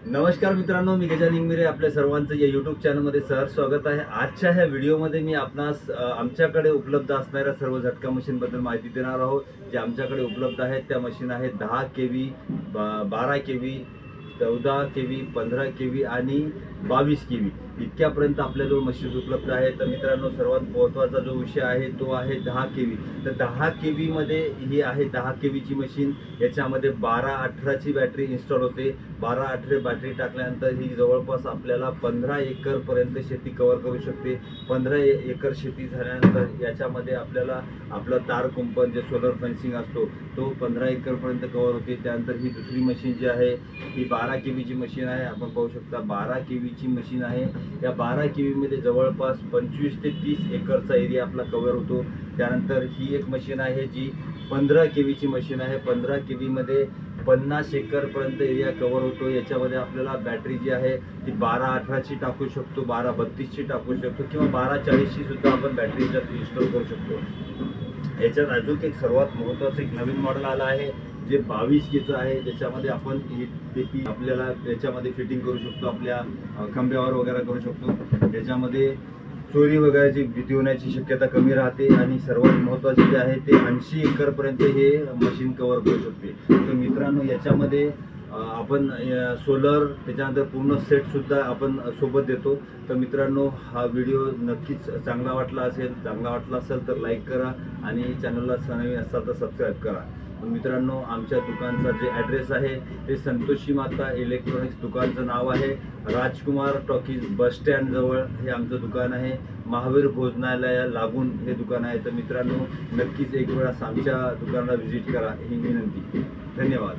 नमस्कार मित्रांनो, मी गजानन इंगमिरे आपल्या सर्वांचं या यूट्यूब चॅनलमध्ये सहर्ष स्वागत आहे। आजच्या ह्या व्हिडिओमध्ये मी आपणास आमच्याकडे उपलब्ध असणाऱ्या सर्व झटका मशीनबद्दल माहिती देणार आहोत। जे आमच्याकडे उपलब्ध आहेत त्या मशीन आहेत 10 केव्ही, 12 केव्ही, 14 केव्ही, 15 केव्ही आणि 22 केव्ही इतक्यापर्यंत आपल्याजवळ मशीन्स उपलब्ध आहेत। तर मित्रांनो, सर्वात महत्त्वाचा जो विषय आहे तो आहे 10 केव्ही। तर 10 केव्ही मध्ये ही आहे 10 केव्हीची मशीन। याच्यामध्ये 12-18ची बॅटरी इन्स्टॉल होते। 12-18 बॅटरी टाकल्यानंतर ही जवळपास आपल्याला 15 एकरपर्यंत शेती कव्हर करू शकते। 15 एकर शेती झाल्यानंतर याच्यामध्ये आपल्याला आपला तार कुंपण जे सोलर फेन्सिंग असतो तो 15 एकरपर्यंत कव्हर होते। त्यानंतर ही दुसरी मशीन जी आहे ही 12 केव्हीची मशीन आहे। आपण पाहू शकता 12 केव्हीची मशीन आहे। या 12 केव्हीमध्ये जवळपास 25 ते 30 एकरचा एरिया आपला कव्हर होतो। त्यानंतर ही एक मशीन आहे जी 15 केव्हीची मशीन आहे। 15 केव्हीमध्ये 50 एकरपर्यंत एरिया कव्हर होतो। याच्यामध्ये आपल्याला बॅटरी जी आहे ती 12-18ची टाकू शकतो, 12-32ची टाकू शकतो किंवा 12-40ची सुद्धा आपण बॅटरी याच्यात इन्स्टॉल करू शकतो। याच्यात अजून एक सर्वात महत्त्वाचं एक नवीन मॉडेल आलं आहे जे 22 केचं आहे। ज्याच्यामध्ये आपण ही आपल्याला याच्यामध्ये फिटिंग करू शकतो, आपल्या खांब्यावर वगैरे करू शकतो। याच्यामध्ये चोरी वगैरेची भीती होण्याची शक्यता कमी राहते आणि सर्वात महत्त्वाचे जे आहे ते 80 एकरपर्यंत हे मशीन कव्हर करू शकते। तर मित्रांनो, याच्यामध्ये आपण सोलर त्याच्यानंतर पूर्ण सेटसुद्धा आपण सोबत देतो। तर मित्रांनो, हा व्हिडिओ नक्कीच चांगला वाटला असेल तर लाईक करा आणि चॅनलला नवीन असाल तर सबस्क्राईब करा। मित्रांनो, आमच्या दुकानचा जे ॲड्रेस आहे ते संतोषी माता इलेक्ट्रॉनिक्स दुकानचं नाव आहे। राजकुमार टॉकीज बस स्टँड जवळ हे आमचं दुकान आहे। महावीर भोजनालया लागून हे दुकान आहे। तर मित्रांनो, नक्कीच एक वेळा आमच्या दुकानाला व्हिजिट करा ही विनंती। धन्यवाद।